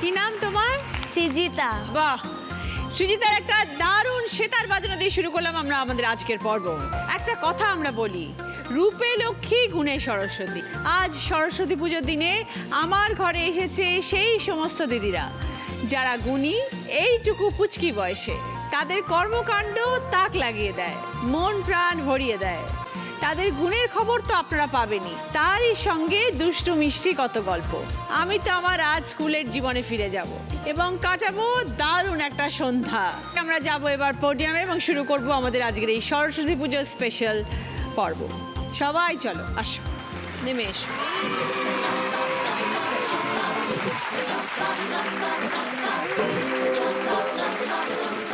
কি নাম তোমার? সৃজিতা। বাহ, সৃজিতার একটা দারুণ সেতার বাজানো দিয়ে শুরু করলাম আমরা আমাদের আজকের পর্ব। একটা কথা আমরা বলি, রূপে লক্ষ্মী গুণে সরস্বতী। আজ সরস্বতী পুজোর দিনে আমার ঘরে এসেছে সেই সমস্ত দিদিরা যারা গুণী এইটুকু পুচকি বয়সে। তাদের কর্মকাণ্ড তাক লাগিয়ে দেয়, মন প্রাণ ভরিয়ে দেয়। তাদের গুণের খবর তো আপনারা পাবেনই, তারই সঙ্গে দুষ্টু মিষ্টি কত গল্প। আমি তো আমার আজ স্কুলের জীবনে ফিরে যাব এবং কাটাবো দারুণ একটা সন্ধ্যা। আমরা যাব এবার পোডিয়ামে এবং শুরু করব আমাদের আজকের এই সরস্বতী পুজোর স্পেশাল পর্ব। সবাই চলো, আসো, নেমে এসো।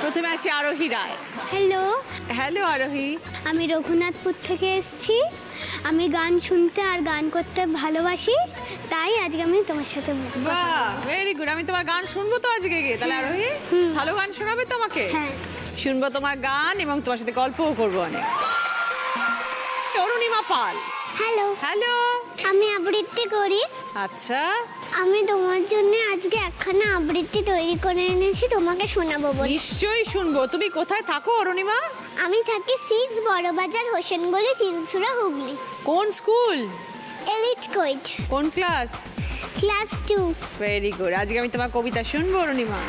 প্রথমে আছে আরোহী রায়। হ্যালো। হ্যালো আরোহী। আমি রঘুনাথপুর থেকে এসেছি। আমি গান শুনতে আর গান করতে ভালোবাসি, তাই আজকে আমি তোমার সাথে বাহ, ভেরি গুড। আমি তোমার গান শুনবো তো আজকে গিয়ে, তাহলে আরোহী ভালো গান শোনাবে তোমাকে? হ্যাঁ, শুনবো তোমার গান এবং তোমার সাথে গল্পও করবো অনেক। অরুণিমা পাল। হ্যালো। হ্যালো। আমি আবৃত্তি করি। আচ্ছা, আমি তোমার জন্য আজকে একখানা আবৃত্তি তৈরি করে এনেছি, তোমাকে শোনাবো বলে। নিশ্চয়ই শুনবো। তুমি কোথায় থাকো অরুণিমা? আমি থাকি 6 বড়বাজার হোসেনগলি, চিলসুরা, হুগলি। কোন স্কুল? এলিট কোয়েট। কোন ক্লাস? ক্লাস 2। Very good. আজকে আমি তোমার কবিতা শুনবো অরুণিমা।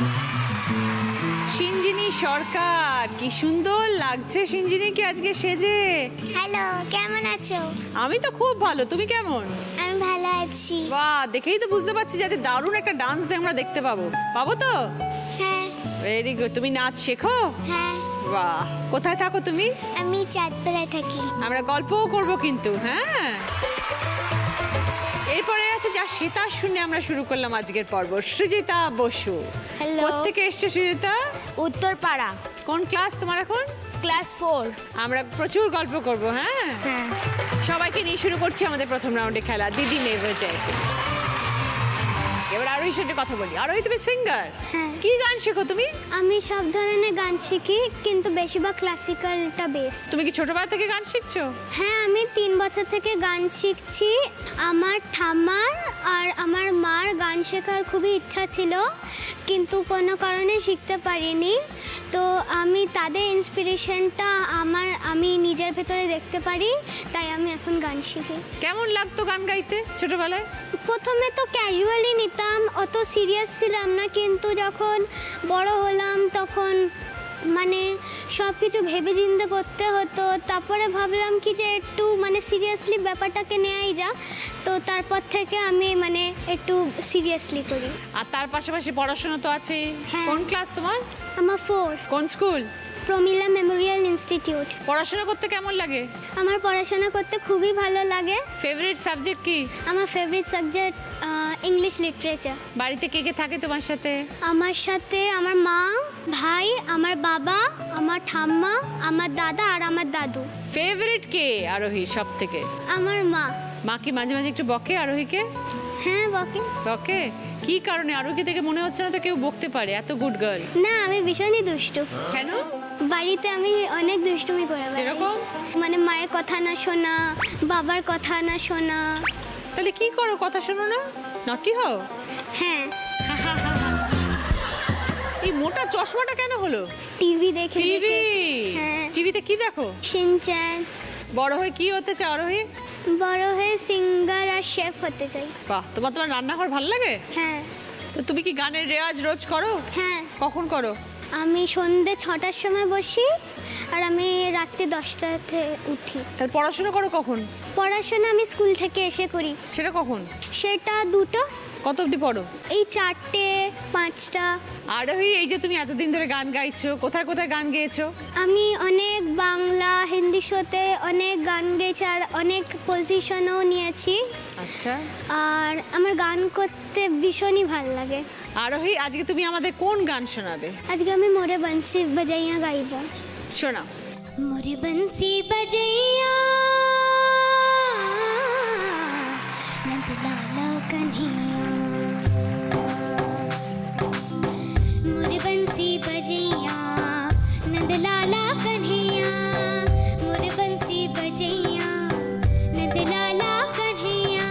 সিঞ্জিনী সরকার, কি সুন্দর লাগছে সিঞ্জিনীকে আজকে সেজে। হ্যালো, কেমন আছো? আমি তো খুব ভালো, তুমি কেমন? আমি ভালো আছি। বাহ, দেখেই তো বুঝতে পারছি যে দারুণ একটা ডান্স আমরা দেখতে পাবো। পাবো তো? হ্যাঁ। Very good. তুমি নাচ শেখো? হ্যাঁ। বাহ, কোথায় থাকো তুমি? আমি চাঁদপাড়ায় থাকি। আমরা গল্পও করবো কিন্তু। হ্যাঁ, এরপরে আছে যা সেতার শুনে আমরা শুরু করলাম আজকের পর্ব, সৃজিতা বসু। হ্যালো। কোত্থেকে এসছো সৃজিতা? উত্তরপাড়া। কোন ক্লাস তোমার এখন? ক্লাস 4। আমরা প্রচুর গল্প করবো। হ্যাঁ, হ্যাঁ। সবাইকে নিয়ে শুরু করছি আমাদের প্রথম রাউন্ডে খেলা, দিদি নেভার যায়। এবার আরোহীর সাথে কথা বলি। আরোহী, তুমি সিঙ্গার? হ্যাঁ। কি গান শেখো তুমি? আমি সব ধরনের গান শিখি, কিন্তু বেশিরভাগ ক্লাসিক্যালটা বেস্ট। তুমি কি ছোটবেলা থেকে গান শিখছো? হ্যাঁ, আমি 3 বছর থেকে গান শিখছি। আমার ঠাম্মার আর আমার মার গান শেখার খুবই ইচ্ছা ছিল, কিন্তু কোনো কারণে শিখতে পারিনি। তো আমি তাদের ইন্সপিরেশনটা আমি নিজের ভেতরে দেখতে পারি, তাই আমি এখন গান শিখি। কেমন লাগতো গান গাইতে ছোটবেলায়? প্রথমে তো ক্যাজুয়ালি নিতাম, অত সিরিয়াস ছিলাম না, কিন্তু যখন বড় হলাম তখন মানে সব কিছু ভেবে চিন্তে করতে হতো। তারপরে ভাবলাম কি যে একটু সিরিয়াসলি ব্যাপারটাকে নেওয়াই যাক, তো তারপর থেকে আমি একটু সিরিয়াসলি করি। আর তার পাশাপাশি পড়াশোনা তো আছে। হ্যাঁ। কোন ক্লাস তোমার? আমার 4। কোন স্কুল? প্রমিলা মেমোরিয়াল ইনস্টিটিউট। পড়াশোনা করতে কেমন লাগে? আমার পড়াশোনা করতে খুবই ভালো লাগে। ফেভারিট সাবজেক্ট কি? আমার ফেভারিট সাবজেক্ট ইংলিশ লিটারেচার। বাড়িতে কে কে থাকে তোমার সাথে? আমার সাথে আমার মা, ভাই, আমার বাবা, আমার ঠাম্মা, আমার দাদা আর আমার দাদু। ফেভারিট কে আরোহী সব থেকে? আমার মা। মা কি মাঝে মাঝে একটু বকে আরোহীকে? হ্যাঁ, বকে। বকে? কি কারণে? আরোহী থেকে মনে হচ্ছে না তো কেউ বকতে পারে, এত গুড গার্ল। না, আমি ভীষণই দুষ্টু। কেন? বাড়িতে আমি অনেক দুষ্টুমি করে বেড়াই। এরকম? মায়ের কথা না শোনা, বাবার কথা না শোনা। তাহলে কি করো? কথা শোনো না? নটি হও? হ্যাঁ। এই মোটা চশমাটা কেন হলো? টিভি দেখে। টিভি? হ্যাঁ। টিভিতে কি দেখো? শিনচ্যান। বড় হয়ে কি হতে চাও আরোহী? বড় হয়ে সিঙ্গার আর শেফ হতে চাই। বাহ, তোমার রান্নাঘর ভালো লাগে? হ্যাঁ। তো তুমি কি গানের রেওয়াজ রোজ করো? হ্যাঁ, কখন করো? আমি সন্ধ্যে 6টার সময় বসি আর আমি রাত্রি 10টাতে উঠি। তাহলে পড়াশোনা করো কখন? পড়াশোনা আমি স্কুল থেকে এসে করি। সেটা কখন? সেটা 2টো। কত অবধি পড়ো? এই 4টে 5টা। আরোহী, এই যে তুমি এতদিন ধরে গান গাইছো, কোথায় কোথায় গান গেয়েছো? আমি অনেক বাংলা হিন্দি শোতে অনেক গান গেয়েছি আর অনেক পজিশনও নিয়েছি। আচ্ছা। আর আমার গান করতে ভীষণই ভালো লাগে। আরোহী, আজকে তুমি আমাদের কোন গান শোনাবে? আজকে আমি মোরে বংশী বাজাইয়া গাইব। শোনাও। মোরে বংশী বাজাইয়া নন্দ লালা কन्हैया, मोरे बंसी बजैया नंद लाला कन्हैया, मोरे बंसी बजैया नंद लाला कन्हैया,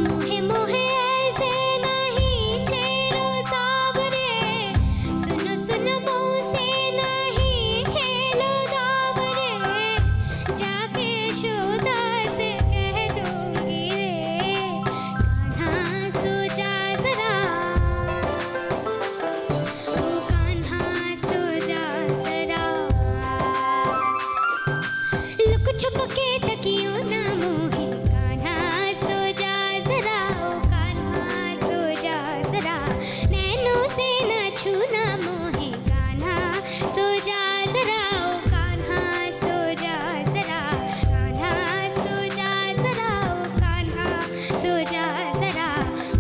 मोहे मोहे ऐसे नहीं छेड़ो सावरे, सुनो सुनो मुँह से नहीं खेलो दावरे, जाके यशोदा से कह दूंगी रे कान्हा सो जा जरा, ओ कान्हा सो जा जरा, लुक छुप के तकियो ना मोहे, कान्हा सो जा जरा, ओ कान्हा सो जा जरा, नैनों से न छूना मोहे, कान्हा सो जा जरा, ओ कान्हा सो जा जरा, कान्हा सो जा जरा, ओ कान्हा सो जा जरा,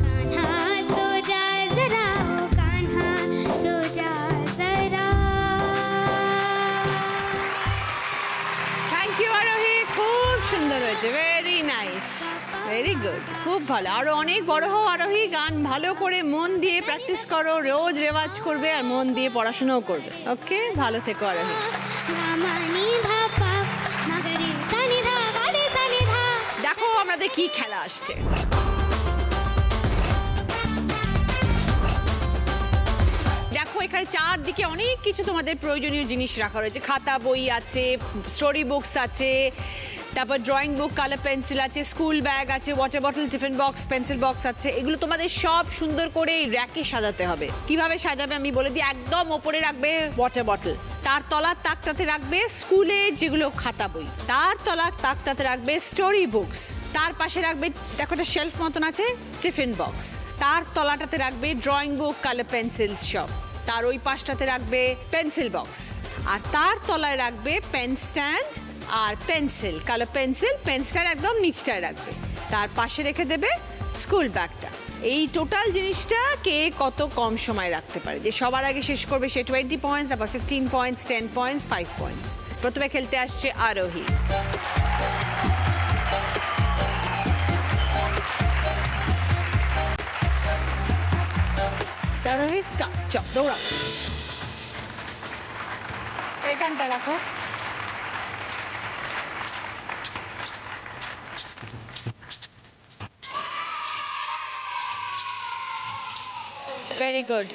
कान्हा सो जा जरा, ओ कान्हा सो जा जरा। থ্যাংক ইউ আরোহী, খুব সুন্দর হয়েছে, ভেরি নাইস, ভেরি গুড, খুব ভালো। আরো অনেক বড় হও আরোহী, গান ভালো করে মন দিয়ে প্র্যাকটিস করো, রোজ রেওয়াজ করবে আর মন দিয়ে পড়াশোনাও করবে। ওকে, ভালো থেকো আরোহী। গামানি ধা পা মাগরে সানি ধা গারে সানি ধা। দেখো আমাদের কি খেলা আসছে। দেখো এখানে চারদিকে অনেক কিছু তোমাদের প্রয়োজনীয় জিনিস রাখা রয়েছে, খাতা বই আছে, স্টোরি বুকস আছে, তারপর ড্রয়িং বুক, কালার পেন্সিল আছে, স্কুল ব্যাগ আছে, water bottle, tiffin box, pencil box আছে। এগুলো তোমাদের সব সুন্দর করে এই র্যাকে সাজাতে হবে। কিভাবে সাজাবে আমি বলে দিই। একদম ওপরে রাখবে ওয়াটার বটল, তার তলার তাকটাতে রাখবে স্কুলের যেগুলো খাতা বই, তার তলার তাকটাতে রাখবে স্টোরি বুকস, তার পাশে রাখবে, দেখো একটা শেলফ মতন আছে, টিফিন বক্স, তার তলাটাতে রাখবে ড্রয়িং বুক, কালার পেন্সিল সব, তার ওই পাশটাতে রাখবে পেন্সিল বক্স, আর তার তলায় রাখবে পেন স্ট্যান্ড আর pencil, colour pencil, pen stand একদম নিচটায় রাখবে, তার পাশে রেখে দেবে স্কুল ব্যাগটা। এই টোটাল জিনিসটা কে কত কম সময় রাখতে পারে, যে সবার আগে শেষ করবে সে 20 পয়েন্টস, আবার 15 পয়েন্টস, 10 পয়েন্টস, 5 পয়েন্টস। প্রথমে খেলতে আসছে আরোহী। আরোহী স্টার্ট, চল দৌড়া, এখানটা রাখো। Very good.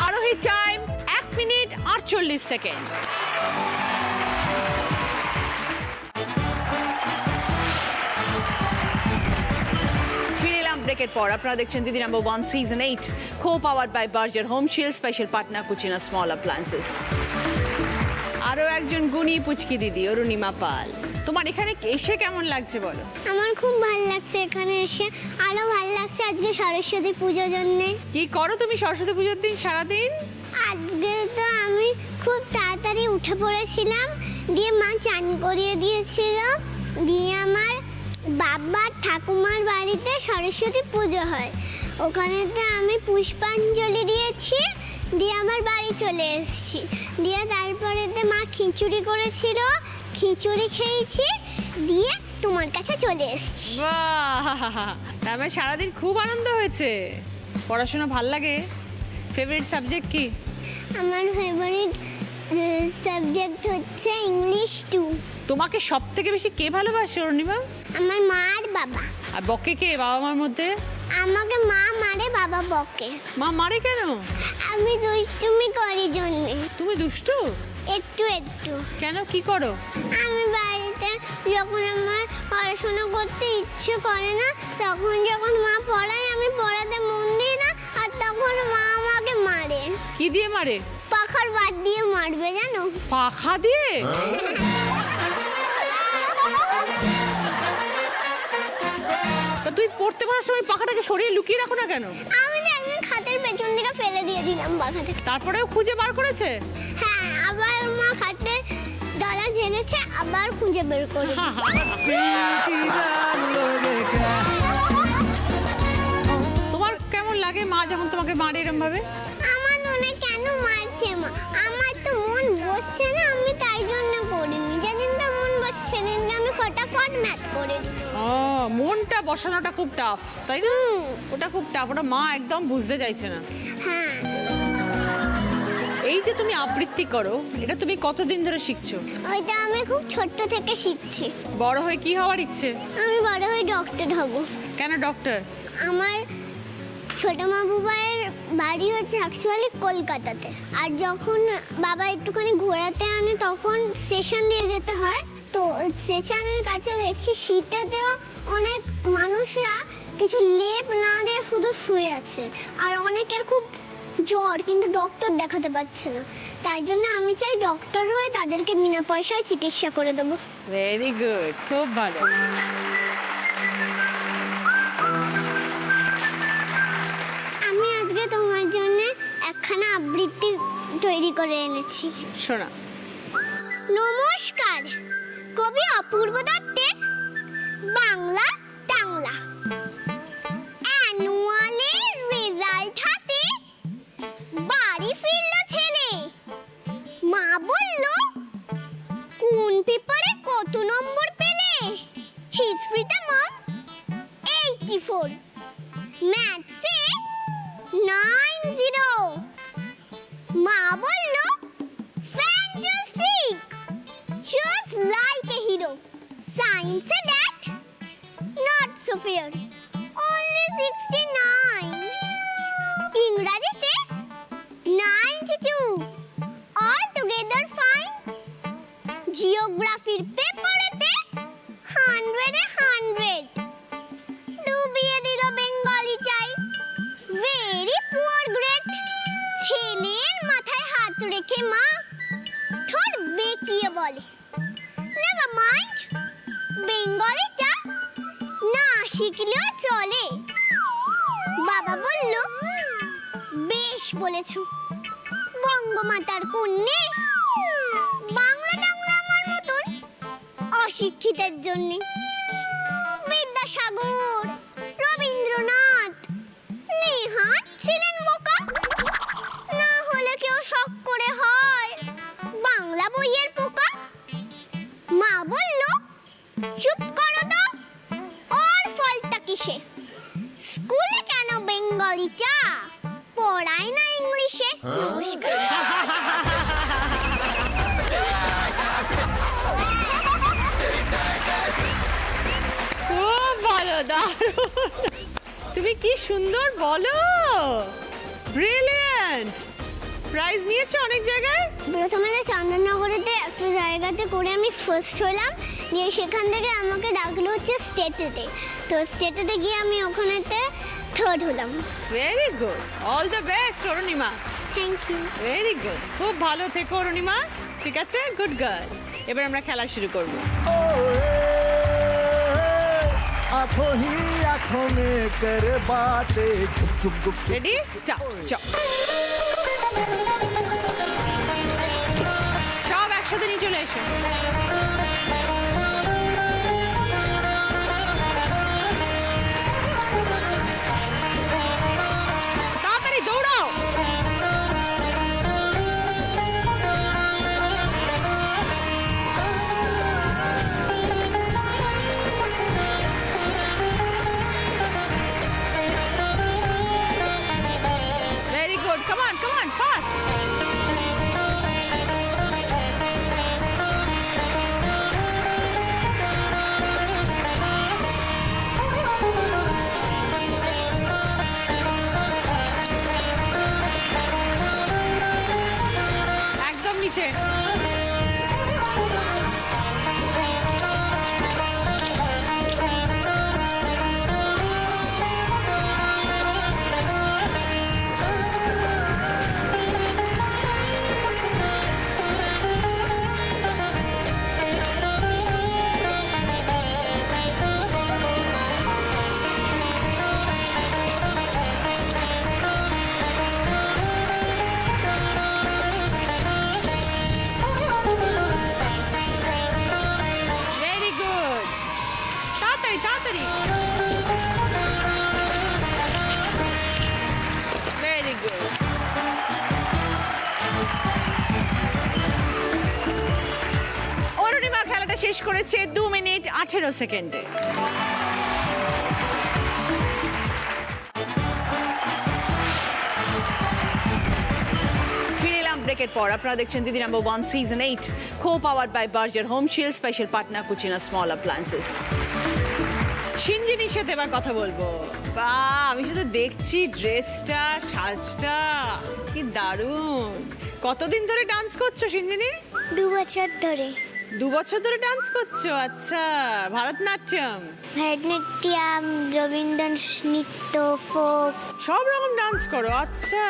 Arohi time 1 minute 48 second. ব্রেকের পর আপনারা দেখছেন দিদি number 1 season 8, co powered by Berger home shield, special partner Cucina small appliances. আরও একজন গুণী পুচকি দিদি অরুণিমা পাল। তোমার এখানে এসে কেমন লাগছে বলো? আমার খুব ভালো লাগছে এখানে এসে, আরো ভালো লাগছে আজকে সরস্বতী পুজোর জন্য। কি করো তুমি সরস্বতী পুজোর দিন সারাদিন? আজকে তো আমি খুব তাড়াতাড়ি উঠে পড়েছিলাম, দিয়ে মা চান করিয়ে দিয়েছিল, দিয়ে আমার বাবার ঠাকুমার বাড়িতে সরস্বতী পুজো হয়, ওখানেতে আমি পুষ্পাঞ্জলি দিয়েছি, দিয়ে আমার বাড়ি চলে এসেছি, দিয়ে তারপরেতে মা খিচুড়ি করেছিল, খিচুড়ি খেয়েছি, দিয়ে তোমার কাছে চলে এসেছি। বাহ, তারপরে সারাদিন খুব আনন্দ হয়েছে। পড়াশোনা ভাল লাগে? ফেভারিট সাবজেক্ট কি? আমার ফেভারিট সাবজেক্ট হচ্ছে ইংলিশ 2। তোমাকে সব থেকে বেশি কে ভালোবাসে অরুণিমা? আমার মা আর বাবা। আর বকে কে বাবা মার মধ্যে? আমাকে মা মারে, বাবা বকে। মা মারে কেন? আমি দুষ্টুমি করি জন্যে। তুমি দুষ্টু? একটু একটু। কেন, কি করো? আমি বাড়িতে যখন আমার পড়াশোনা করতে ইচ্ছে করে না, তখন যখন মা পড়ায় আমি পড়াতে মন দিই না, আর তখন মা আমাকে মারে। কি দিয়ে মারে? পাখার বাদ দিয়ে মারবে জানো? পাখা দিয়ে? তা তুই পড়তে পড়ার সময় পাখাটাকে সরিয়ে লুকিয়ে রাখো না কেন? আমি তো একদিন খাটের পেছন দিকে ফেলে দিয়ে দিলাম পাখাটা। তারপরেও খুঁজে বার করেছে? হ্যাঁ, আবার মা খাটের ডলা ঝেড়েছে, আবার খুঁজে বের করে। তোমার কেমন লাগে মা যখন তোমাকে মারে এরম ভাবে? আমার মনে কেন মারছে মা? আমার তো মন বসছে না, আমি তাই জন্য করিনি। যেদিনটা মন বসছে সেদিনকে আমি ফটাফট ম্যাথ করে দিই। ও, মনটা বসানোটা খুব টাফ, তাই না? ওটা খুব টাফ, ওটা মা একদম বুঝতে চাইছে না। হ্যাঁ, এই যে তুমি আবৃত্তি করো, এটা তুমি কতদিন ধরে শিখছো? ওইটা আমি খুব ছোট্ট থেকে শিখছি। বড় হয়ে কি হওয়ার ইচ্ছে? আমি বড় হয়ে ডক্টর হব। কেন ডক্টর? আমার ছোট মাবুবাইয়ের বাড়ি হচ্ছে অ্যাকচুয়ালি কলকাতাতে, আর যখন বাবা একটুখানি ঘোরাতে আনে তখন স্টেশন দিয়ে যেতে হয়, তো স্টেশনের কাছে দেখি শীতেতেও অনেক মানুষরা কিছু লেপ না দিয়ে শুধু শুয়ে আছে, আর অনেকের খুব জ্বর কিন্তু ডক্টর দেখাতে পাচ্ছে না। তাই জন্য আমি চাই ডক্টর হয়ে তাদেরকে বিনা পয়সায় চিকিৎসা করে দেবো। ভেরি গুড, খুব ভালো। আমি আজকে তোমার জন্য একখানা আবৃত্তি তৈরি করে এনেছি। শোনা। নমস্কার, কবি অপূর্ব দত্তের বাংলা টাংলা। অ্যানুয়ালের রেজাল্ট হাতে বাড়ি ফিরল ছেলে, মা বলল কোন পেপারে কত নম্বর পেলে? হিস্ট্রিতে মম 84, ম্যাথসে 90। মা বলল fantastic, just like a hero. Science that not so fair, only 69. ইংরাজিতে 92, all together fine. জিওগ্রাফির পেপারেতে 100 100, ডুবিয়ে দিল বেঙ্গলি চাই, ভেরি পুয়ার গ্রেট। ছেলের মাথায় হাত রেখে মা ঠোঁট বেঁকিয়ে বলে নেভার মাইন্ড, বেঙ্গলিটা না শিখলেও চলে। বাবা বলল বেশ বলেছো, বঙ্গমাতার কন্যে, বাংলা টাংলা আমার মতন অশিক্ষিতের জন্যে। বিদ্যাসাগর, রবীন্দ্রনাথ, নেহাত ছিলেন বোকা, না হলে কেউ শখ করে হয় বাংলা বইয়ের পোকা। মা বলল চুপ করো তো, ওর ফলটা কিসে? স্কুলে কেন বেঙ্গলিটা পড়ায় না ইংলিশে? নমস্কার। খুব ভালো, দারুণ। তুমি কি সুন্দর বলো, ব্রিলিয়ান্ট। প্রাইজ নিয়েছো অনেক জায়গায়? প্রথমে তো চন্দননগরেতে একটা জায়গাতে করে আমি ফার্স্ট হলাম, দিয়ে সেখান থেকে আমাকে ডাকলো হচ্ছে স্টেটেতে, তো স্টেটেতে গিয়ে আমি ওখানেতে থার্ড হলাম। Very good, all the best Arunima. Thank you. Very good, খুব ভালো থেকো অরুণিমা, ঠিক আছে, গুড গার্ল। এবার আমরা খেলা শুরু করব। आंखों ही आंखों में कर बातें गुप गुप गुप রেডি স্টার্ট। সব একসাথে নিয়ে চলে এসো। তাড়াতাড়ি দৌড়াও। Very good. Come on, fast. একদম নিচে। Very good. তাড়াতাড়ি। Very good. অরুণিমা খেলাটা শেষ করেছে 2 মিনিট 18 সেকেন্ডে। ফিরে এলাম ব্রেকের পর। আপনারা দেখছেন দিদি number 1 season 8 co powered by Berger home shield, special partner Cucina small appliances. সিনজিনির সাথে এবার কথা বলবো। বা আমি শুধু দেখছি ড্রেসটা, সাজটা কি দারুণ। কতদিন ধরে ডান্স করছো সিনজিনি? 2 বছর ধরে। 2 বছর ধরে ডান্স করছো? আচ্ছা, ভারতনাট্যম, ভারতনাট্যম, রবীন্দ্র নৃত্য, ফোক। সব রকম ডান্স করো? আচ্ছা,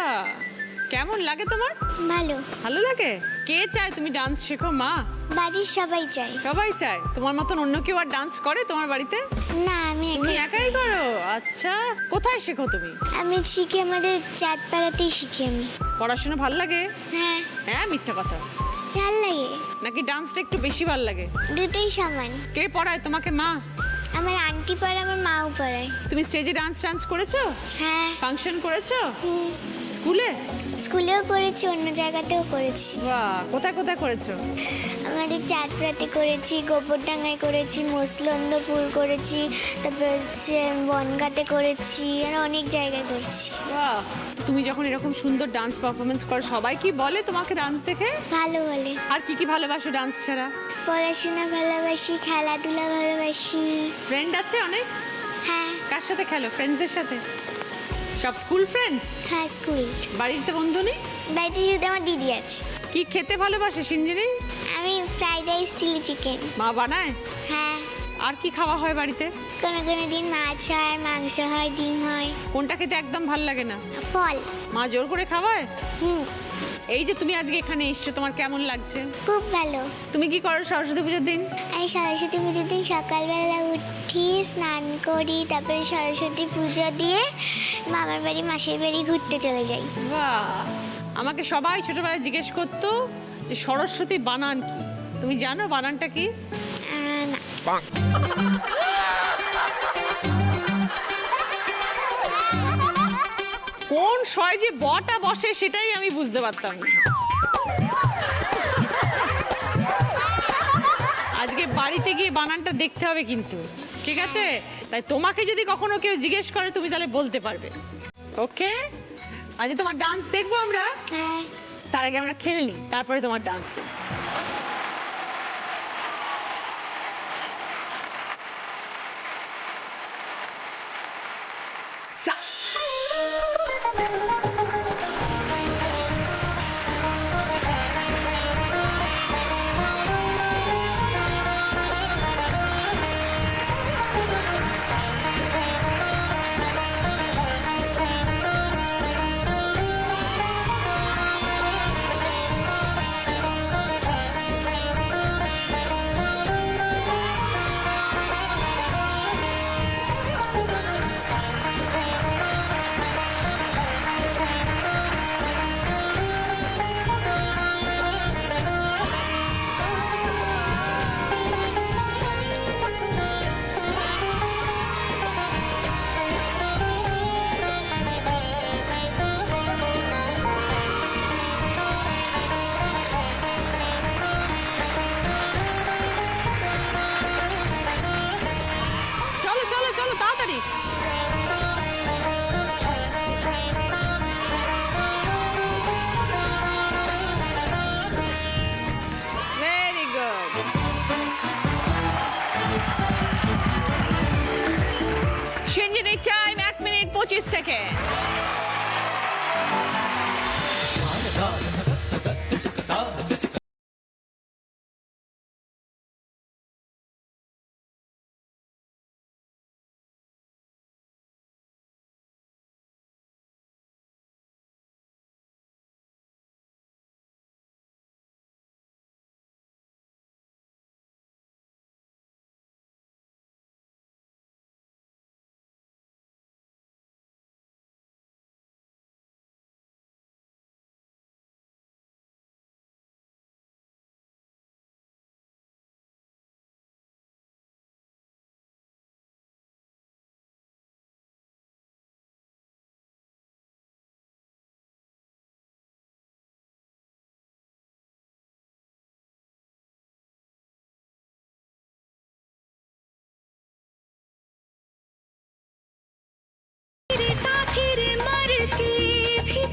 কেমন লাগে তোমার? ভালো। ভালো লাগে? কে চায় তুমি ডান্স শেখো? মা? বাড়ির সবাই চায়। সবাই চায়। তোমার মতন অন্য কেউ আর ডান্স করে তোমার বাড়িতে? না, আমি তুমি একাই করো? আচ্ছা, কোথায় শেখো তুমি? আমি শিখি আমাদের চাঁদপাড়াতেই শিখি আমি। পড়াশোনা ভাল লাগে? হ্যাঁ, হ্যাঁ, মিথ্যা কথা। ভালো লাগে। নাকি ডান্সটা একটু বেশি ভাল লাগে? দুটোই সমান। কে পড়ায় তোমাকে? মা? আমার আন্টি পড়ায়, আমার মাও পড়ায়। তুমি স্টেজে ডান্স করেছো? হ্যাঁ। ফাংশন করেছো? হুম, স্কুলে? স্কুলেও করেছি, অন্য জায়গাতেও করেছি। বাহ, কোথায় করেছো? আমাদের চাঁদপাড়াতে করেছি, গোবরডাঙ্গায় করেছি, মসলন্দপুর করেছি, তারপর হচ্ছে বনগাঁতে করেছি, আর অনেক জায়গায় করেছি। বাহ, তুমি যখন এরকম সুন্দর ডান্স পারফরমেন্স করো সবাই কি বলে তোমাকে ডান্স দেখে? ভালো বলে। আর কি ভালোবাসো ডান্স ছাড়া? পড়াশোনা ভালোবাসি, খেলাধুলা ভালোবাসি। ফ্রেন্ড আছে অনেক? হ্যাঁ। কার সাথে খেলো? ফ্রেন্ডসদের সাথে? সব স্কুল ফ্রেন্ডস? হ্যাঁ, স্কুল। বাড়িতে বন্ধু নেই? বাড়িতে শুধু আমার দিদি আছে। কি খেতে ভালোবাসে সিনজিনি? আমি ফ্রাইড রাইস, চিলি চিকেন। মা বানায়? হ্যাঁ। আর কি খাওয়া হয় বাড়িতে? কোনো কোনো দিন মাছ হয়, মাংস হয়, ডিম হয়। কোনটা খেতে একদম ভাল লাগে না? ফল। মা জোর করে খাওয়ায়? হুম, এই যে তুমি আজকে এখানে এসছো, তোমার কেমন লাগছে? খুব ভালো। তুমি কি করো সরস্বতী পুজোর দিন? আমি সরস্বতী পুজোর দিন সকালবেলা উঠি, স্নান করি, তারপরে সরস্বতী পুজো দিয়ে মামার বাড়ি, মাসির বাড়ি ঘুরতে চলে যাই। বাহ, আমাকে সবাই ছোটবেলায় জিজ্ঞেস করতো যে সরস্বতী বানান কি। তুমি জানো বানানটা কি? না। কোন শয় যে বটা বসে সেটাই আমি বুঝতে পারতাম না। আজকে বাড়িতে গিয়ে বানানটা দেখতে হবে কিন্তু, ঠিক আছে? তাই তোমাকে যদি কখনো কেউ জিজ্ঞেস করে তুমি তাহলে বলতে পারবে। ওকে, আজ তোমার ডান্স দেখবো আমরা। হ্যাঁ। তার আগে আমরা খেলে নিই, তারপরে তোমার ডান্স। 30 সেকেন্ড।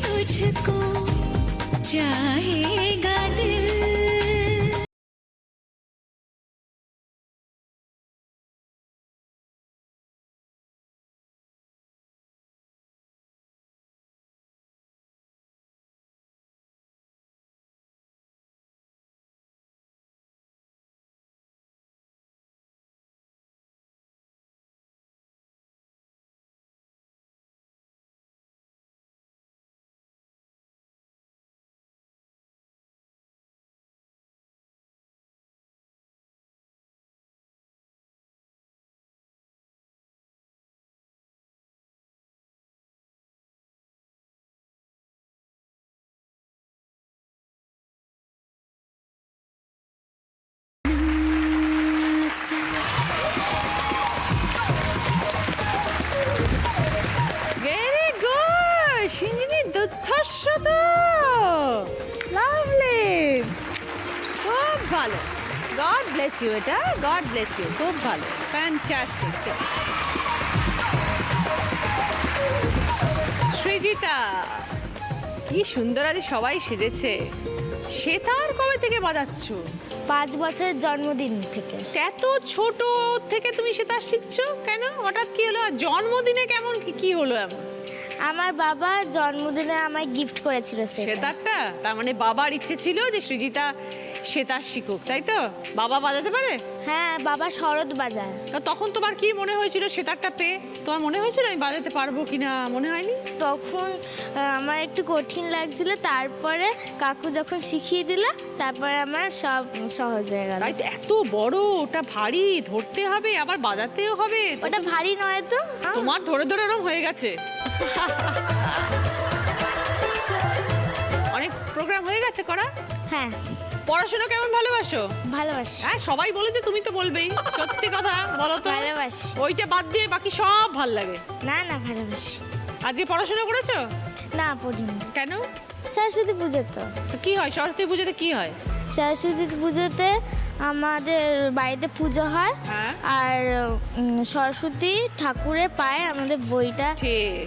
तुझको चाहेगा दिल। ভেরি গুড সিঞ্জিনি, দুর্ধর্ষ তো, লাভলি, খুব ভালো। গড ব্লেস ইউ, এটা গড ব্লেস ইউ, খুব ভালো, ফ্যান্টাস্টিক। সৃজিতা, কি সুন্দর আজ সবাই সেজেছে। সেতার কবে থেকে বাজাচ্ছ? 5 বছরের জন্মদিন থেকে। এত ছোট থেকে তুমি সেতার শিখছো কেন? হঠাৎ কি হলো? আর জন্মদিনে কেমন কি হলো এমন? আমার বাবা জন্মদিনে আমায় গিফট করেছিল সেতারটা। তার মানে বাবার ইচ্ছে ছিল যে সৃজিতা সেতার শিখুক, তাই তো? বাবা বাজাতে পারে? হ্যাঁ, বাবা শরৎ বাজায়। তা তখন তোমার কি মনে হয়েছিল সেতারটা পেয়ে? তোমার মনে হয়েছিল আমি বাজাতে পারবো কিনা? মনে হয়নি? তখন আমার একটু কঠিন লাগছিল, তারপরে কাকু যখন শিখিয়ে দিল তারপরে আমার সব সহজ হয়ে গেল। তাই তো, এত বড়, ওটা ভারী, ধরতে হবে আবার বাজাতেও হবে। ওটা ভারী নয় তো। তোমার ধরে ধরে ওরকম হয়ে গেছে। অনেক প্রোগ্রাম হয়ে গেছে করা। হ্যাঁ, পড়াশোনা কেমন ভালোবাসো? ভালোবাসি। হ্যাঁ, সবাই বলেছে, তুমি তো বলবেই। সত্যি কথা বলো তো। ভালোবাসি। ওইটা বাদ দিয়ে বাকি সব ভাল লাগে। না না, ভালোবাসি। আজকে পড়াশোনা করেছো? না, পড়িনি। কেন? সরস্বতী পুজো তো। তো কি হয় সরস্বতী পুজোতে? কি হয় সরস্বতী পুজোতে আমাদের বাড়িতে পুজো হয়, হ্যাঁ। আর সরস্বতী ঠাকুরের পায়ে আমাদের বইটা ঠিক,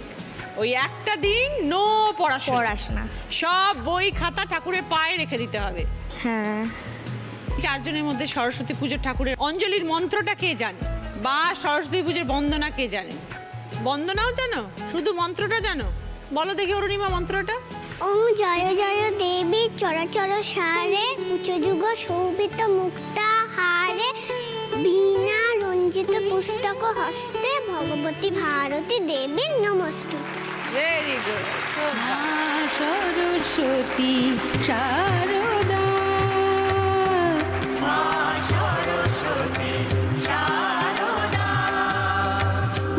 ওই একটা দিন নো পড়াশোনা। সব বই খাতা ঠাকুরের পায়ে রেখে দিতে হবে। হ্যাঁ। 4 জনের মধ্যে সরস্বতী পুজোর ঠাকুরের অঞ্জলির মন্ত্রটা কে জানে? বা সরস্বতী পুজোর বন্দনা কে জানে? বন্দনাও জানো? শুধু মন্ত্রটা জানো? বলো দেখি অরুণিমা মন্ত্রটা। ওম জয় জয় দেবী চরাচর সারে উচ্চযুগ শোভিত মুক্তা হারে বীণা রঞ্জিত পুস্তক হস্তে ভগবতী ভারতী দেবী নমস্তে। Very good. সরস্বতী শারদা,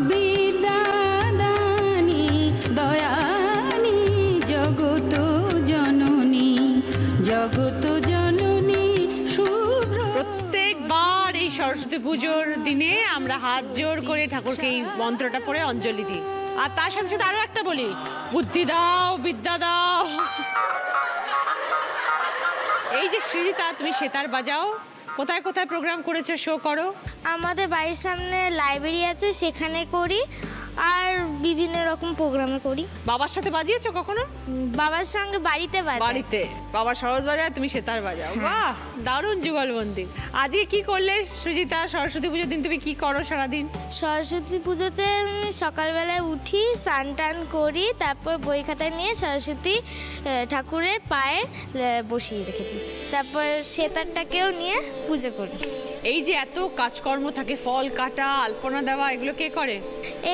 বিদ্যাদানী দয়ানী জগত জননী, জগত জননী শুভ্র। প্রত্যেকবার এই সরস্বতী পুজোর দিনে আমরা হাত জোর করে ঠাকুরকে এই মন্ত্রটা পড়ে অঞ্জলি দিই। আর তার সাথে সাথে আরো একটা বলি, বুদ্ধি দাও, বিদ্যা দাও। এই যে সৃজিতা, তুমি সেতার বাজাও, কোথায় কোথায় প্রোগ্রাম করেছো, শো করো? আমাদের বাড়ির সামনে লাইব্রেরি আছে, সেখানে করি। আর বিভিন্ন রকম প্রোগ্রামে করি। বাবার সাথে বাজিয়েছো কখনো? বাবার সঙ্গে বাড়িতে বাড়িতে বাবা সরোজ বাজায়, তুমি সেতার বাজাও। বাহ, দারুণ যুগলবন্দি। আজকে কি করলে সৃজিতা? সরস্বতী পুজোর দিন তুমি কি করো সারাদিন? সরস্বতী পুজোতে সকালবেলায় উঠি, স্নান টান করি, তারপর বই খাতা নিয়ে সরস্বতী ঠাকুরের পায়ে বসিয়ে রেখে দিই, তারপর সেতারটাকেও নিয়ে পুজো করি। এই যে এত কাজকর্ম থাকে, ফল কাটা, আলপনা দেওয়া, এগুলো কে করে?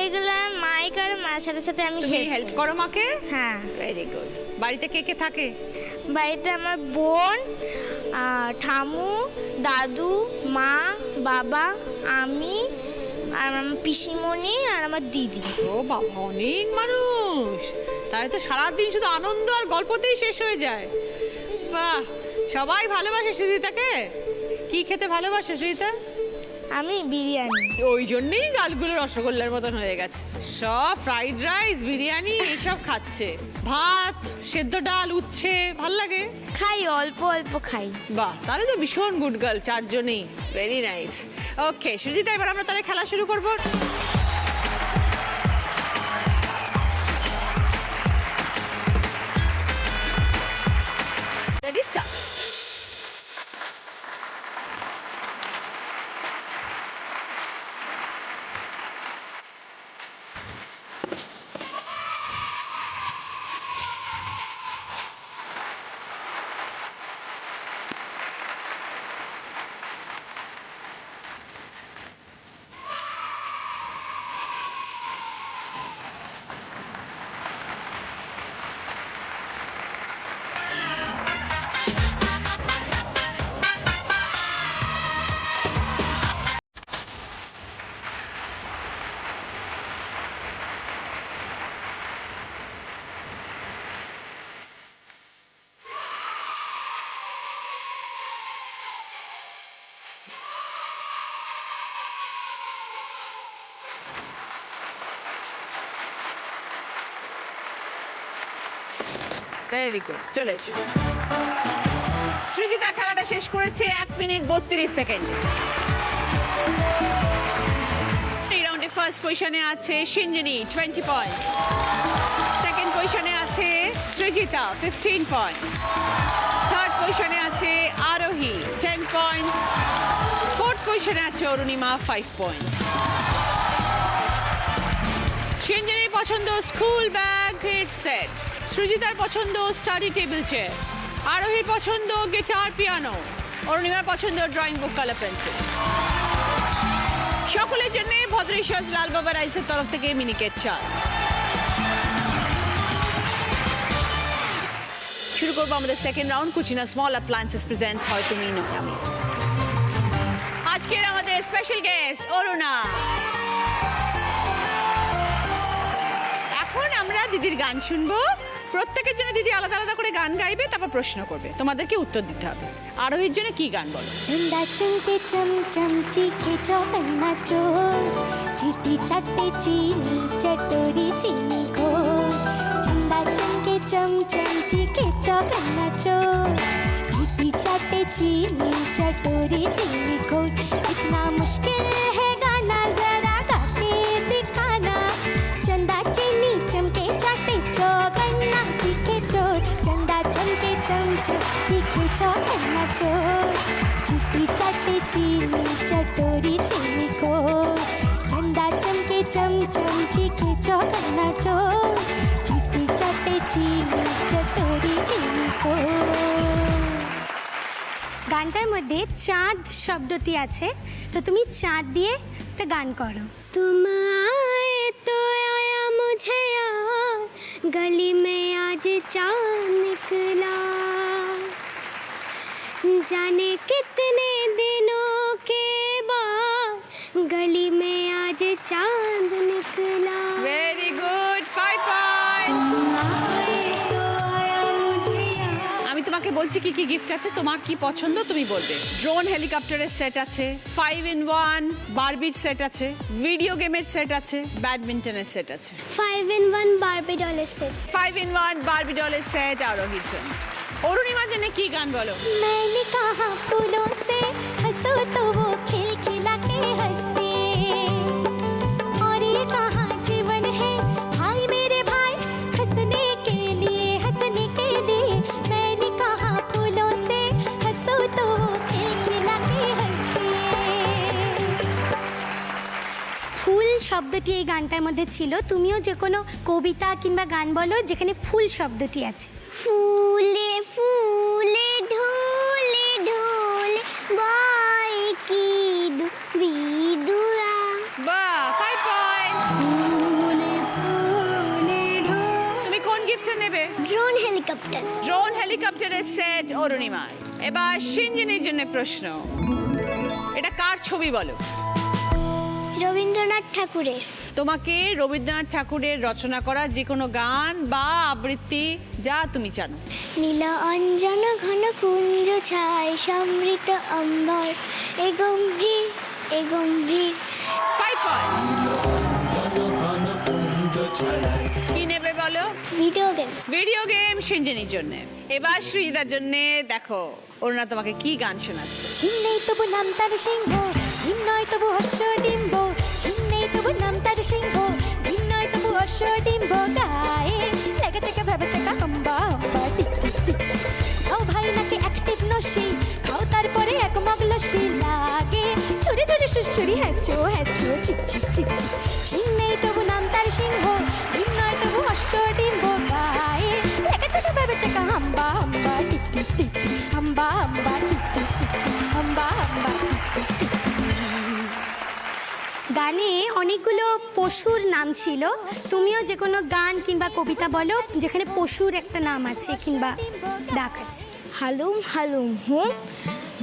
এইগুলো মাই করে, মার সাথে সাথে আমি তুমি হেল্প করো মাকে? হ্যাঁ। Very good. বাড়িতে কে কে থাকে? বাড়িতে আমার বোন, ঠামু, দাদু, মা, বাবা, আমি, আর আমার পিসিমণি আর আমার দিদি। ও বাবা, অনেক মানুষ। তাহলে তো সারাদিন শুধু আনন্দ আর গল্পতেই শেষ হয়ে যায়। বাহ, সবাই ভালোবাসে সৃজিতাকে? কি খেতে ভালোবাসে সৃজিতা? আমি বিরিয়ানি। ওই জন্যই গালগুলো রসগোল্লার মতন হয়ে গেছে। সব ফ্রাইড রাইস, বিরিয়ানি এইসব খাচ্ছে। ভাত, সেদ্ধ ডাল, উচ্ছে ভাল লাগে? খাই, অল্প অল্প খাই। বাহ, তাহলে তো ভীষণ গুড গার্ল, চারজনেই। Very nice. ওকে সৃজিতা, এবার আমরা তাহলে খেলা শুরু করবো। Ready, start. ভেরি গুড, চলে এসো। সৃজিতা খেলাটা শেষ করেছে 1 মিনিট 32 সেকেন্ডে। এই রাউন্ডে ফার্স্ট পজিশনে আছে সিঞ্জনি 20 পয়েন্টস, সেকেন্ড পজিশনে আছে সৃজিতা 15 পয়েন্টস, থার্ড পজিশনে আছে আরোহী 10 পয়েন্টস, ফোর্থ পজিশনে আছে অরুণিমা 5 পয়েন্টস। সিঞ্জনির পছন্দ স্কুল ব্যাগ সেট, সৃজিতার পছন্দ স্টাডি টেবিল চেয়ার, আরোহীর পছন্দ গিটার পিয়ানো, অরুণিমার পছন্দ ড্রয়িং বুক কালার পেন্সিল। সকলের জন্য ভদ্রেশ্বর লাল বাবা রাইসের তরফ থেকে মিনিকেট চাল। শুরু করবো আমাদের second round. Cucina small appliances presents হয় তুমি নয় আমি। আজকের আমাদের স্পেশাল গেস্ট অরুণা। এখন আমরা দিদির গান শুনবো। প্রত্যেকের জন্য দিদি আলাদা আলাদা করে গান গাইবে, তারপর প্রশ্ন করবে, তোমাদেরকে উত্তর দিতে হবে। আরোহীর জন্য কি গান বলো? चंदा चमके चमचम चीखे चौकन्ना चोर, चीटी चाटे चीनी चटोरी चीनी घोर। चंदा चमके चमचम चीखे चौकन्ना चोर, चीटी चाटे चीनी चटोरी चीनी घोर। इतना मुश्किल है गाना, जरा गा के दिखाना। चंदा चीनी चमके चाटे चौकन्ना चीखे चोर, चंदा चमके चमचम चीखे चौकन्ना चोर। चीटी चाटे चीनी चटोरी चीनी को, चंदा चमके चमचम चीखे चौकन्ना चोर। चीटी चाटे चीनी चटोरी चीनी को। গানটার মধ্যে চাঁদ শব্দটি আছে, তো তুমি চাঁদ দিয়ে একটা গান করো। तुम आए तो आया मुझे यार, गली में आज चांद निकला। जाने कितने दिनों के बाद गली में आज चांद निकला। Very good, 5 points. আমি তোমাকে বলছি কি কি গিফট আছে, তোমার কি পছন্দ তুমি বলবে। ড্রোন হেলিকপ্টারের সেট আছে, 5-in-1 বারবির সেট আছে, ভিডিও গেমের সেট আছে, ব্যাডমিন্টনের সেট আছে। 5-in-1 বারবি ডলের সেট। 5-in-1 বারবি ডলের সেট আরোহীর জন্য। অরুণিমার জন্য কি গান বলো? मैंने कहा फूलों से हंसो तो वो खिलखिला के हंसते, और ये कहा जीवन শব্দটি এই গানটার মধ্যে ছিল। তুমিও যে কোনো কবিতা কিংবা গান বলো যেখানে ফুল শব্দটি আছে। ফুলে ফুলে ঢোলে ঢোলে বয় কি বিদুরা। বাহ, 5 পয়েন্ট। তুমি কোন গিফটটা নেবে? Drone helicopter. ড্রোন হেলিকপ্টারের সেট অরুণিমার। এবার সিঞ্জিনির জন্য প্রশ্ন, এটা কার ছবি বলো? রবীন্দ্রনাথ ঠাকুরের। তোমাকে রবীন্দ্রনাথ ঠাকুরের রচনা করা যে কোনো গান বা আবৃত্তি যা তুমি জানো। নীল অঞ্জন ঘন কুঞ্জ ছায় সমৃত অম্বর এ গম্ভীর এ গম্ভীর। 5 পয়েন্ট। কি নেবে বলো? Video game. ভিডিও গেম সিঞ্জিনির জন্য। এবার শ্রীদার জন্য দেখো অরুণা তোমাকে কি গান শোনাচ্ছে। সিং নেই তবু নাম তার সিংহ, ডিম নয় তবু হর্ষ ডিম্ব। সিং নেই তবু নাম তার সিংহ, ডিম নয় তবু হর্ষ ডিম্ব। গায়ে লেগে চেকে ভেবে চেকা হাম্বা হাম্বা টিক টিক টিক। খাও ভাই নাকি অ্যাক্টিভ নসি, খাও তারপরে এক মগ লস্যি। লাগে ছুরি ছুরি সুসুরি হ্যাচো হ্যাচো চিক চিক চিক চিক। সিং নেই তবু নাম তার সিংহ, ডিম নয় তবু হর্ষ ডিম্ব। গায়ে লেগে চেকে ভেবে চেকা হাম্বা হাম্বা টিক টিক টিক টিক। হাম্বা হাম্বা টিক টিক টিক টিক। হাম্বা হাম্বা টিক টিক টিক টিক। গানে অনেকগুলো পশুর নাম ছিল। তুমিও যে কোনো গান কিংবা কবিতা বলো যেখানে পশুর একটা নাম আছে কিংবা ডাক আছে। হালুম হালুম হুম,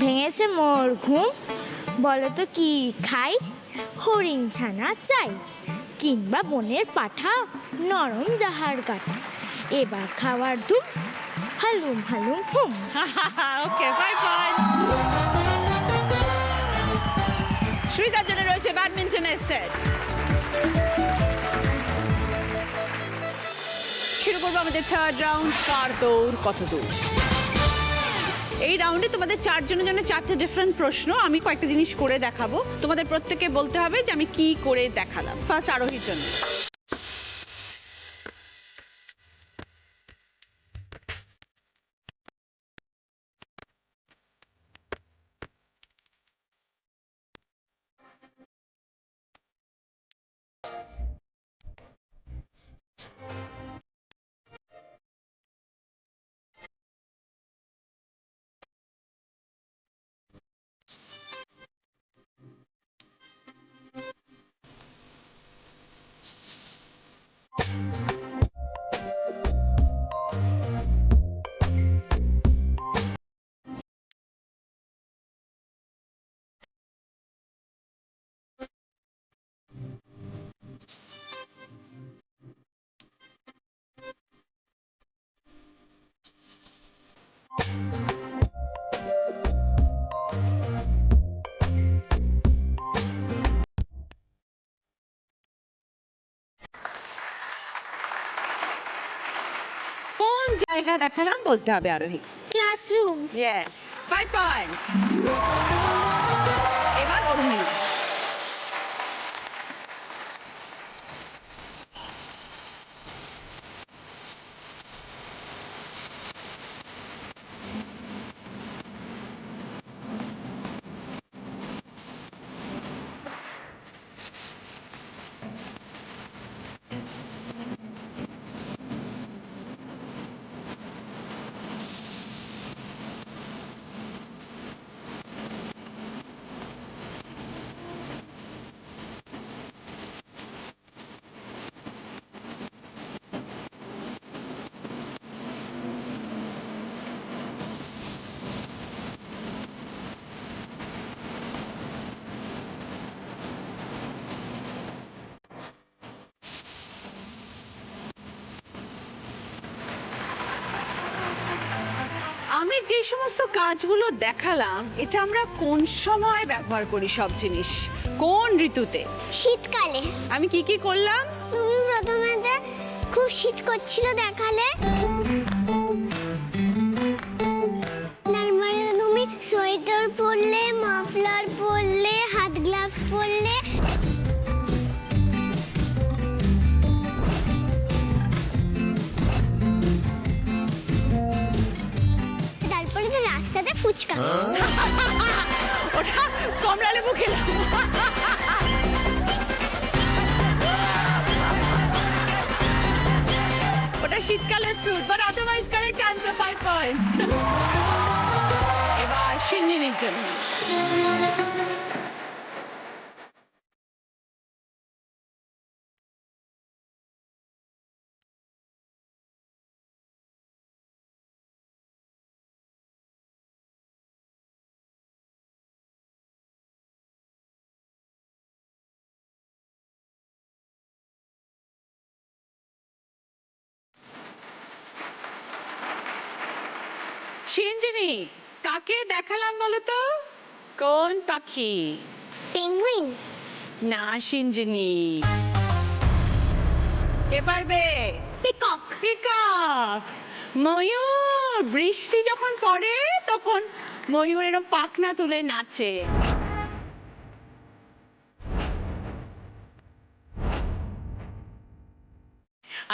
ভেঙেছে মোর ঘুম, বলো তো কি খাই, হরিণ ছানা চাই, কিংবা বনের পাঠা নরম জাহার কাটা, এবার খাওয়ার ধুম, হালুম হালুম হুম। ওকে, 5 পয়েন্ট। শ্রীদার জন্য রয়েছে ব্যাডমিন্টনের সেট। শুরু করবো আমাদের থার্ড রাউন্ড, কার দৌড় কত দূর। এই রাউন্ডে তোমাদের চারজনের জন্য 4টে ডিফারেন্ট প্রশ্ন। আমি কয়েকটা জিনিস করে দেখাবো, তোমাদের প্রত্যেককে বলতে হবে যে আমি কি করে দেখালাম। ফার্স্ট আরোহীর জন্য। কোন জায়গা দেখালাম বলতে হবে আরোহী। ক্লাসরুম। Yes, 5 points. এবার অরুণিমা। আমি যে সমস্ত কাজগুলো দেখালাম এটা আমরা কোন সময় ব্যবহার করি সব জিনিস, কোন ঋতুতে? শীতকালে। আমি কি কি করলাম? তুমি প্রথমে খুব শীত করছিল দেখালে, তারপরে তুমি সোয়েটার পরলে, মাফলার পরলে, হাত গ্লাভস পরলে। তারপরে তো রাস্তাতে ফুচকা। ওটা কমলা লেবু খেলাম। একটা শীতকালের fruit, but otherwise correct answer 5 points. এবার সিঞ্জিনির জন্য। সিঞ্জিনি, কাকে দেখালাম বলো তো? কোন পাখি? পেঙ্গুইন। না সিঞ্জিনি। কে পারবে? পিকক। পিকক। ময়ূর। বৃষ্টি যখন পড়ে তখন ময়ূর এরকম পাখনা তুলে নাচে।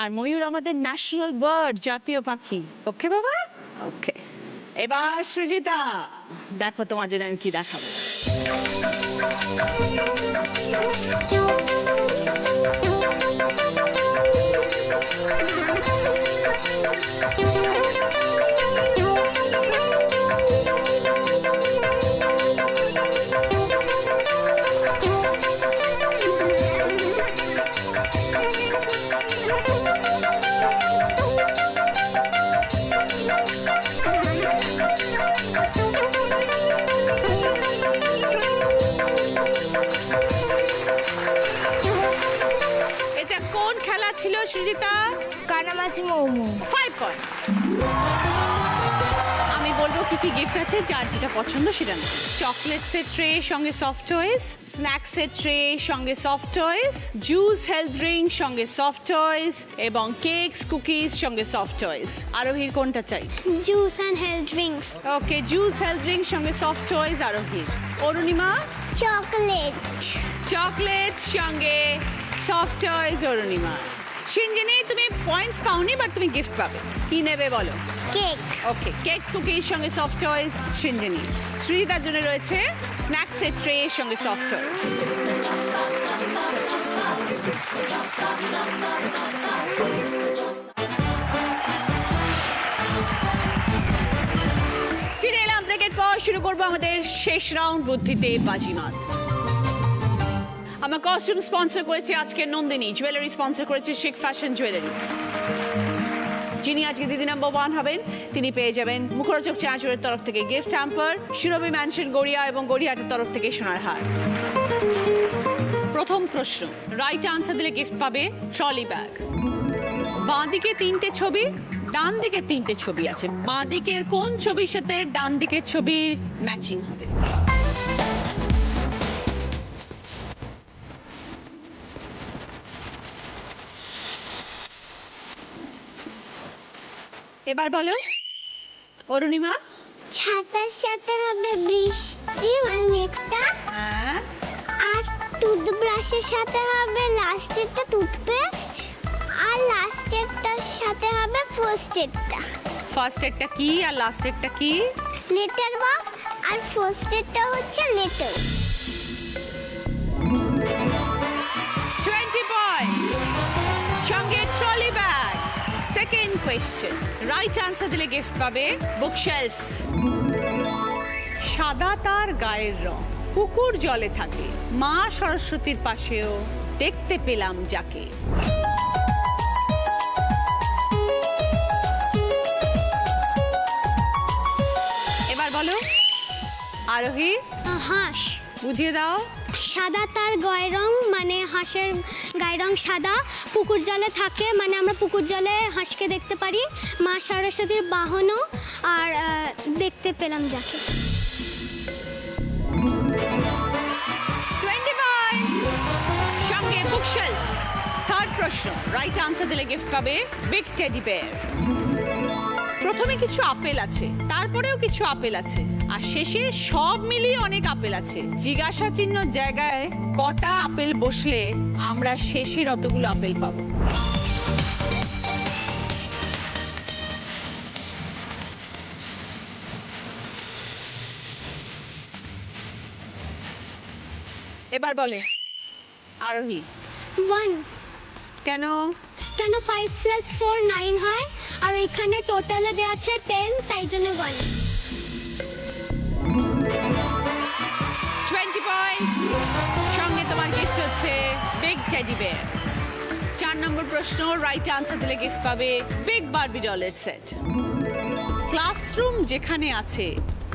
আর ময়ূর আমাদের ন্যাশনাল বার্ড, জাতীয় পাখি। ওকে বাবা? ওকে। এবার সৃজিতা, দেখো তোমার জন্য আমি কি দেখাবো। এটা কোন খেলা ছিল সৃজিতা? কানামাছি মৌমু। 5 পয়েন্টস। আমি বলবো কি কি গিফট আছে, যার যেটা পছন্দ সেটা না। চকলেটসের ট্রে সঙ্গে সফট টয়েস, স্ন্যাক্সের ট্রে সঙ্গে soft toys, juice health drink সঙ্গে সফট টয়েস এবং কেকস কুকিজ সঙ্গে সফট টয়েস। আরোহীর কোনটা চাই? Juice and health drinks. Okay, juice health drink সঙ্গে সফট টয়েস আরোহীর। অরুণিমা? চকলেট। চকলেট সঙ্গে সফট টয়েস অরুণিমা। সিঞ্জিনি, তুমি পয়েন্টস পাওনি, বাট তুমি গিফট পাবে। কি নেবে বলো? কেক। ওকে, কেকস কুকির সঙ্গে সফট টয়েস সিঞ্জিনি। শ্রীতার জন্য রয়েছে স্ন্যাক্সের ট্রে সঙ্গে সফট টয়েস। ফিরে এলাম ব্রেকের পর, শুরু করবো আমাদের শেষ রাউন্ড, বুদ্ধিতে বাজিমাত। আমার কস্টিউম স্পন্সর করেছে আজকে নন্দিনী, জুয়েলারি স্পন্সর করেছে শিখ ফ্যাশন জুয়েলারি। যিনি আজকে দিদি নাম্বার 1 হবেন তিনি পেয়ে যাবেন মুখরোচক চাঁচুরের তরফ থেকে গিফট হ্যাম্পার, সুরভি ম্যানশন গড়িয়া এবং গড়িয়াহাটের তরফ থেকে সোনার হার। প্রথম প্রশ্ন, রাইট আনসার দিলে গিফট পাবে ট্রলি ব্যাগ। বাঁ দিকে 3টে ছবি, ডান দিকে 3টে ছবি আছে। বাঁ দিকের কোন ছবির সাথে ডান দিকের ছবির ম্যাচিং হবে? এবার বলো অরুণিমা। ছাতার সাথে হবে বৃষ্টি মানে মেঘটা, হ্যাঁ। আর টুথব্রাশের সাথে হবে লাস্টেরটা টুথপেস্ট, আর লাস্টেরটার সাথে হবে ফার্স্টেরটা। ফার্স্ট এডটা কি আর লাস্ট এডটা কি? লেটার বক্স, আর ফার্স্টেরটা হচ্ছে লেটার। 20 পয়েন্টস সঙ্গে trolley bag. Second question, right answer দিলে গিফট পাবে বুকশেলফ। সাদা তার গায়ের রং, পুকুর জলে থাকে, মা সরস্বতীর পাশেও দেখতে পেলাম যাকে। এবার বলো আরোহী। হাঁস। বুঝিয়ে দাও। সাদা তার গায়ের রং মানে হাঁসের গায়ের রং সাদা, পুকুর জলে থাকে মানে আমরা পুকুর জলে হাঁসকে দেখতে পারি, মা সরস্বতীর বাহনও, আর দেখতে পেলাম যাকে। 20 পয়েন্টস সঙ্গে বুকশেলফ। থার্ড প্রশ্ন, রাইট আনসার দিলে গিফট পাবে বিগ টেডি বেয়ার। প্রথমে কিছু আপেল আছে, তারপরেও কিছু আপেল আছে, আর শেষে সব মিলিয়ে অনেক আপেল আছে। জিজ্ঞাসা চিহ্ন জায়গায় কটা আপেল বসলে আমরা শেষের অতগুলো আপেল পাবো? এবার বলে আরোহী। 1 কেন? কেন 5 + 4 9 হয়, আর এখানে টোটালে দেওয়া আছে 10, তাই জন্য 1। 20 পয়েন্টস। সঙ্গে তোমার গিফট হচ্ছে বিগ টেডি বেয়ার। 4 নম্বর প্রশ্ন, রাইট আনসার দিলে গিফট পাবে বিগ বারবি ডলের সেট। ক্লাসরুম যেখানে আছে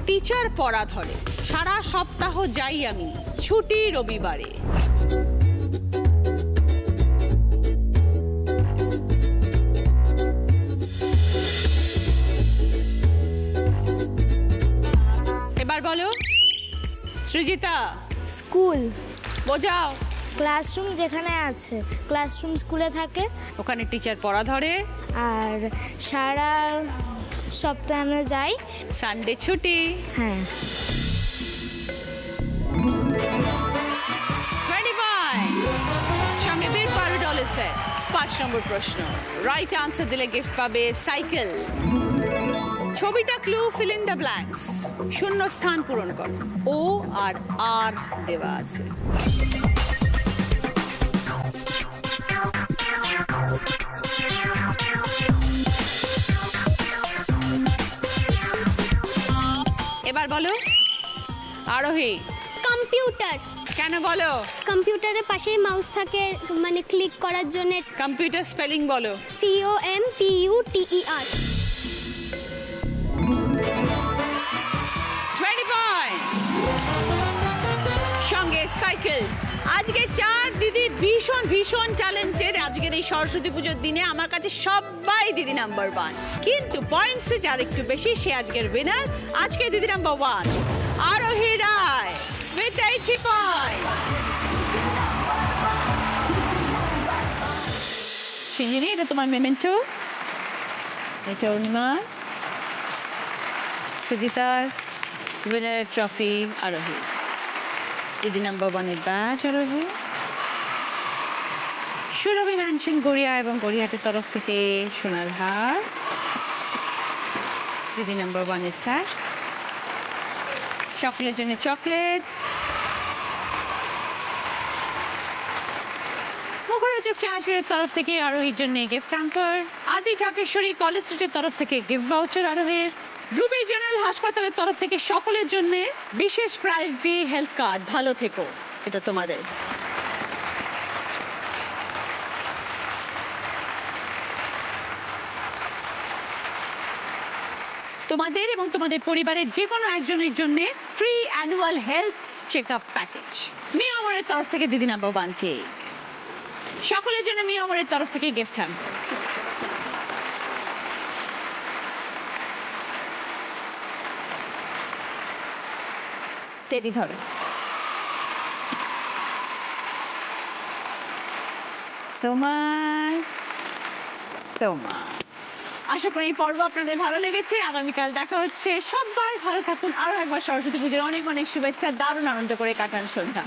টিচার পড়া ধরে, সারা সপ্তাহ যাই আমি, ছুটি রবিবারে। এবার বলো সৃজিতা। স্কুল। বোঝাও। ক্লাসরুম যেখানে আছে, ক্লাসরুম স্কুলে থাকে, ওখানে টিচার পড়া ধরে, আর সারা সপ্তাহে আমরা যাই। সানডে ছুটি। হ্যাঁ। 25 সঙ্গে বিগ বারবি ডলের সেট। 5 নম্বর প্রশ্ন, রাইট আনসার দিলে গিফট পাবে সাইকেল। ছবিটা clue, fill in the blanks. শূন্য স্থান পূরণ করো। ও আর আর দেওয়া আছে। এবার বলো আরোহী। কম্পিউটার। কেন বলো? কম্পিউটারের পাশেই মাউস থাকে, মানে ক্লিক করার জন্য। কম্পিউটার স্পেলিং বলো। COMPUTER। 20 পয়েন্টস সঙ্গে সাইকেল। আজকে 4 দিদি ভীষণ ভীষণ ট্যালেন্টেড। আজকের এই সরস্বতী পুজোর দিনে আমার কাছে সবাই দিদি নাম্বার 1, কিন্তু পয়েন্টসে যার একটু বেশি সে আজকের উইনার। আজকে দিদি নাম্বার 1 আরোহী রায় with 80 পয়েন্ট। শিঞ্জিনী, এটা তোমার মেমেন্টো। এটা অনিমা। সুজিতার উইনার ট্রফি আরোহী। দিদি নাম্বার 1-এর ব্যাচ আরোহী। সুরভি ম্যানশন গড়িয়া এবং গড়িয়াহাটের তরফ থেকে সোনার হার। দিদি নাম্বার 1-এর স্যাশ। সকলের জন্য চকলেটস। মুখরোচক চাঁচের তরফ থেকে আরোহীর জন্য গিফট হ্যাম্পার। আদি ঢাকেশ্বরী কলেজ স্ট্রিটের তরফ থেকে গিফট ভাউচার আরোহীর। রুবি জেনারেল হাসপাতালের তরফ থেকে সকলের জন্য বিশেষ প্রায়োরিটি হেলথ কার্ড। ভালো থেকো, এটা তোমাদের। তোমাদের এবং তোমাদের পরিবারের যে কোনো একজনের জন্য free annual health check up package মি আমরের তরফ থেকে দিদি নাম্বার 1 কে। সকলের জন্য মি আমরের তরফ থেকে গিফট হ্যাম্পার। টেডি ধরো। তোমার আশা করি এই পর্ব আপনাদের ভালো লেগেছে। আগামীকাল দেখা হচ্ছে। সবাই ভালো থাকুন। আরো একবার সরস্বতী পুজোর অনেক অনেক শুভেচ্ছা। দারুণ আনন্দ করে কাটান সন্ধ্যা।